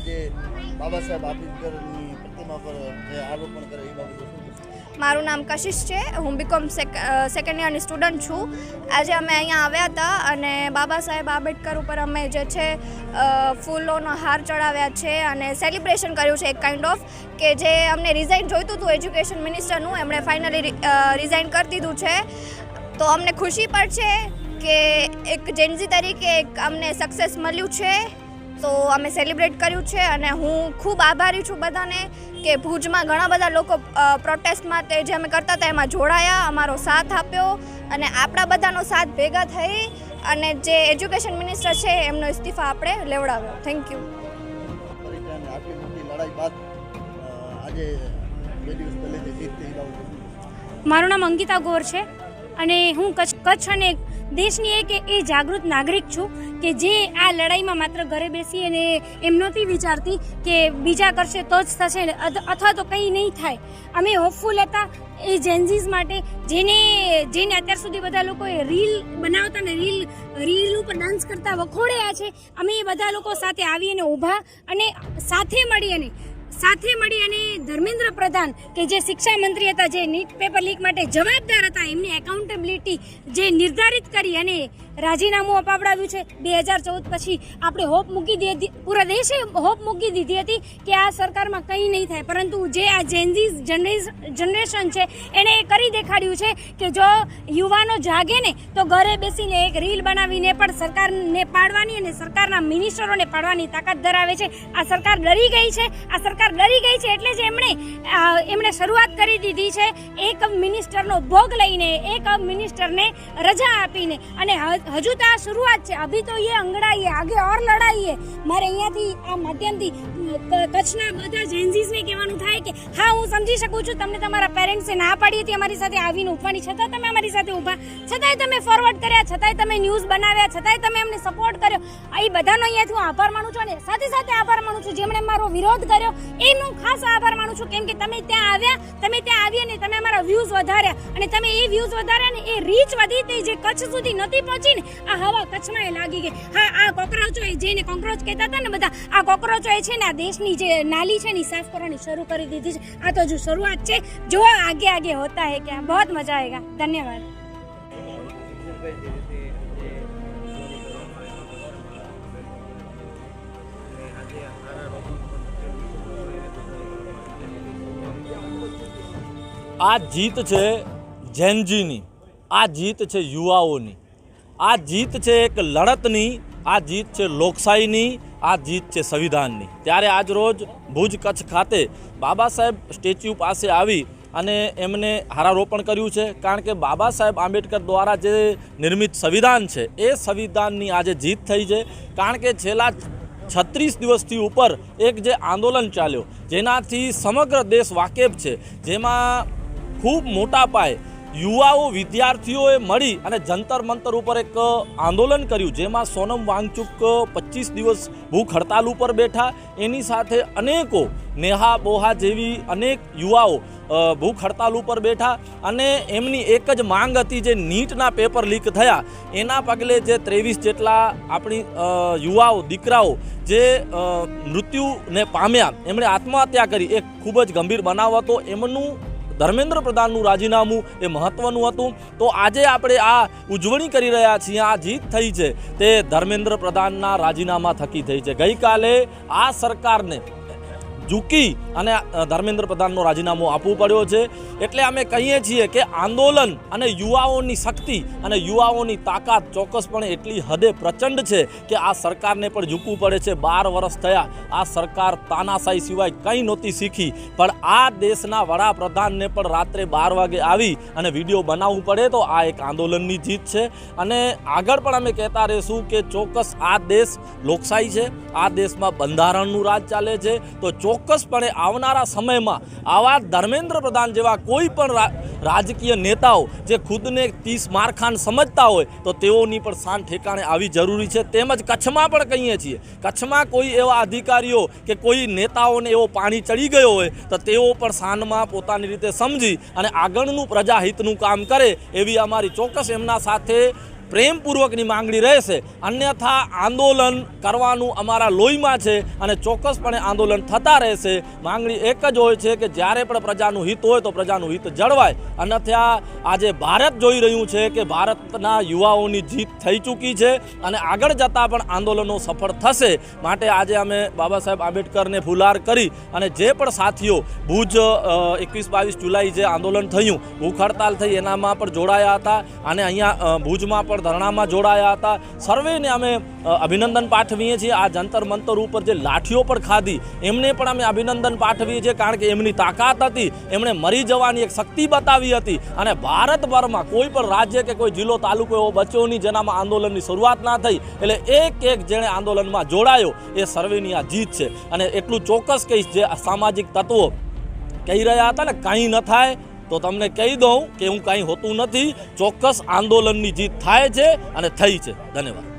આજે બાબા સાહેબ આંબેડકરની પ્રતિમા પર જે આરોપણ કરે એ બાબતે શું કહેશો? મારું નામ કશિશ છે, હું બીકોમ સેકન્ડ યરની સ્ટુડન્ટ છું. આજે અમે અહીંયા આવ્યા હતા અને બાબા સાહેબ આંબેડકર ઉપર અમે જે છે ફૂલોનો હાર ચડાવ્યા છે અને સેલિબ્રેશન કર્યું છે એક કાઇન્ડ ઓફ, કે જે અમને રિઝાઇન જોઈતું હતું એજ્યુકેશન મિનિસ્ટરનું, એમણે ફાઇનલી રિઝાઇન કરી દીધું છે. તો અમને ખુશી પણ છે કે એક જેનઝી તરીકે એક અમને સક્સેસ મળ્યું છે. તો અમે સેલિબ્રેટ કર્યું છે અને હું ખૂબ આભારી છું બધાને કે ભુજમાં ઘણા બધા લોકો પ્રોટેસ્ટમાં તે જે અમે કરતા હતા એમાં જોડાયા, અમારો સાથ આપ્યો અને આપણા બધાનો સાથ ભેગા થઈ અને જે એજ્યુકેશન મિનિસ્ટર છે એમનો ઇસ્તીફા આપણે લેવડાવ્યો. Thank you. આટલી મોટી લડાઈ બાદ આજે 2 દિવસ પહેલે જે જીત થઈ એ બાબતે શું કહેશો? મારું નામ અંકિતા ગોર છે અને હું કચ્છ અને દેશની એક એ જાગૃત નાગરિક છું કે જે આ લડાઈમાં માત્ર ઘરે બેસી અને એમ નહોતી વિચારતી કે બીજા કરશે તો જ થશે અથવા તો કંઈ નહીં થાય. અમે હોપફુલ હતા એ જેન્ઝીસ માટે જેને અત્યાર સુધી બધા લોકોએ રીલ બનાવતા ને રીલ ઉપર ડાન્સ કરતા વખોડ્યા છે. અમે એ બધા લોકો સાથે આવી અને ઊભા અને સાથે મળી અને ધર્મેન્દ્ર પ્રધાન કે જે શિક્ષા મંત્રી હતા, જે નીટ પેપર લીક માટે જવાબદાર હતા, એમની એકાઉન્ટેબિલિટી જે નિર્ધારિત કરી અને રાજીનામું અપાવડાવ્યું છે. 2014 પછી આપણે હોપ મૂકી દીધી, પૂરા દેશે હોપ મૂકી દીધી હતી કે આ સરકારમાં કંઈ નહીં થાય, પરંતુ જે આ જેન્ઝી જનરેશન છે એણે એ કરી દેખાડ્યું છે કે જો યુવાનો જાગે ને તો ઘરે બેસીને એક રીલ બનાવીને પણ સરકારને પાડવાની અને સરકારના મિનિસ્ટરોને પાડવાની તાકાત ધરાવે છે. આ સરકાર ડરી ગઈ છે. એટલે જ એમણે શરૂઆત કરી દીધી છે એક મિનિસ્ટરનો ભોગ લઈને, એક મિનિસ્ટરને રજા આપીને. અને હજુ તો આ શરૂઆત છે. અભી તો ये અંગડાઈએ, આગે ઓર લડાઈએ. મારે અહીંયાથી આ માધ્યમથી કચ્છના બધા જેન્ઝીસને કહેવાનું થાય કે હા, હું સમજી શકું છું તમને તમારા પેરેન્ટ્સે ના પાડી હતી અમારી સાથે આવીને ઉઠવાની, છતાં તમે અમારી સાથે ઊભા, છતાંય તમે ફોરવર્ડ કર્યા, છતાંય તમે ન્યૂઝ બનાવ્યા, છતાંય તમે અમને સપોર્ટ કર્યો. એ બધાનો અહીંયાથી હું આભાર માનું છું અને સાથે સાથે આભાર માનું છું જેમણે મારો વિરોધ કર્યો એનો ખાસ આભાર માનું છું. કેમ કે તમે ત્યાં આવ્યા ને તમે અમારા વ્યૂઝ વધાર્યા અને તમે એ વ્યૂઝ વધાર્યા ને એ રીચ વધી હતી જે કચ્છ સુધી નહોતી પહોંચી ને, આ હવા કચ્છમાં એ લાગી ગઈ. હા, આ કોકરોચો જેને કોકરોચ કહેતા હતા ને બધા, આ કોકરોચો એ છે ને આ દેશની જે નાલી છે ને સાફ કરવાની શરૂ કરી દીધી છે. આ તો જો શરૂઆત છે, જો આગે હોતા હૈ क्या. बहुत मजा आएगा. धन्यवाद. આ જીત છે જેનજીની, આ જીત છે યુવાઓની, આ જીત છે એક લડતની, આ જીત છે લોકશાહીની, આ જીત છે સંવિધાનની. ત્યારે આજ રોજ ભુજ કચ્છ ખાતે બાબા સાહેબ સ્ટેચ્યુ પાસે આવી અને એમને હારારોપણ કર્યું છે. કારણ કે બાબા સાહેબ આંબેડકર દ્વારા જે નિર્મિત સંવિધાન છે એ સંવિધાનની આજે જીત થઈ છે. કારણ કે છેલ્લા 36 દિવસથી ઉપર એક જે આંદોલન ચાલ્યો જેનાથી સમગ્ર દેશ વાકેફ છે, જેમાં ખૂબ મોટા પાયે યુવાઓ વિદ્યાર્થીઓએ મળી અને જંતર મંતર ઉપર એક આંદોલન કર્યું, જેમાં સોનમ વાંગચુક 25 દિવસ ભૂખ હડતાલ ઉપર બેઠા. એની સાથે અનેકો નેહા બોહા જેવી અનેક યુવાઓ ભૂખ હડતાલ ઉપર બેઠા અને એમની એક જ માંગ હતી, જે નીટના પેપર લીક થયા એના પગલે જે 23 જેટલા આપણી યુવાઓ દીકરાઓ જે મૃત્યુને પામ્યા, એમણે આત્મહત્યા કરી, એ ખૂબ જ ગંભીર બનાવ હતો. એમનું ધર્મેન્દ્ર પ્રધાનનું રાજીનામું એ મહત્ત્વનું હતું. તો આજે આપણે આ ઉજવણી કરી રહ્યા છીએ, આ જીત થઈ છે તે ધર્મેન્દ્ર પ્રધાનના રાજીનામા થકી થઈ છે. ગઈકાલે આ સરકારને ઝૂકી અને ધર્મેન્દ્ર પ્રધાનનો રાજીનામું આપવું પડ્યો છે. એટલે અમે કહીએ છીએ કે આંદોલન અને યુવાઓની શક્તિ અને યુવાઓની તાકાત ચોક્કસપણે એટલી હદે પ્રચંડ છે કે આ સરકારને પણ ઝૂકવું પડે છે. 12 વર્ષ થયા, આ સરકાર તાનાશાહી સિવાય કંઈ નહોતી શીખી, પણ આ દેશના વડાપ્રધાનને પણ રાત્રે 12 વાગે આવી અને વિડીયો બનાવવું પડે તો આ એક આંદોલનની જીત છે. અને આગળ પણ અમે કહેતા રહીશું કે ચોક્કસ આ દેશ લોકશાહી છે, આ દેશમાં બંધારણનું રાજ ચાલે છે. તો ચોક્કસપણે આવનારા સમયમાં આવા ધર્મેન્દ્ર પ્રધાન જેવા કોઈ પણ રાજકીય નેતાઓ જે ખુદને 30 મારખાન સમજતા હોય તો તેઓની પણ શાન ઠેકાણે આવી જરૂરી છે. તેમજ કચ્છમાં પણ કહીએ છીએ, કચ્છમાં કોઈ એવા અધિકારીઓ કે કોઈ નેતાઓને એવો પાણી ચડી ગયો હોય તો તેઓ પણ શાનમાં પોતાની રીતે સમજી અને આગળનું પ્રજાહિતનું કામ કરે એવી અમારી ચોક્કસ એમના સાથે પ્રેમપૂર્વકની માંગણી રહેશે, અન્યથા આંદોલન કરવાનું અમારા લોહીમાં છે અને ચોક્કસપણે આંદોલન થતા રહેશે. માંગણી એક જ હોય છે કે જ્યારે પણ પ્રજાનું હિત હોય તો પ્રજાનું હિત જળવાય, અન્યથા આજે ભારત જોઈ રહ્યું છે કે ભારતના યુવાઓની જીત થઈ ચૂકી છે અને આગળ જતાં પણ આંદોલનો સફળ થશે. માટે આજે અમે બાબા સાહેબ આંબેડકરને ફુલાર કરી અને જે પણ સાથીઓ ભુજ 21-22 જુલાઈ જે આંદોલન થયું, ભૂખ હડતાલ થઈ, એનામાં પણ જોડાયા હતા અને અહીંયા ભુજમાં પણ ધરણામાં જોડાયા હતા. સર્વેને અમે અભિનંદન પાઠવીએ છીએ. આ જંતર મંતર ઉપર જે લાઠીઓ પણ ખાધી એમને પણ અમે અભિનંદન પાઠવીએ છીએ, કારણ કે એમની તાકાત હતી, એમણે મરી જવાની એક શક્તિ બતાવી હતી અને ભારતભરમાં કોઈ પણ રાજ્ય કે કોઈ જિલ્લો તાલુકો એવો બચ્યો નહીં જેનામાં આંદોલનની શરૂઆત ના થઈ. એટલે એક જેણે આંદોલનમાં જોડાયો એ સર્વેની આ જીત છે. અને એટલું ચોક્કસ કહીશ, જે સામાજિક તત્વો કહી રહ્યા હતા ને કંઈ ન થાય, તો તમને કહી દઉં કે હું કાંઈ હોતું નથી. ચોક્કસ આંદોલનની જીત થાય છે અને થઈ છે. ધન્યવાદ.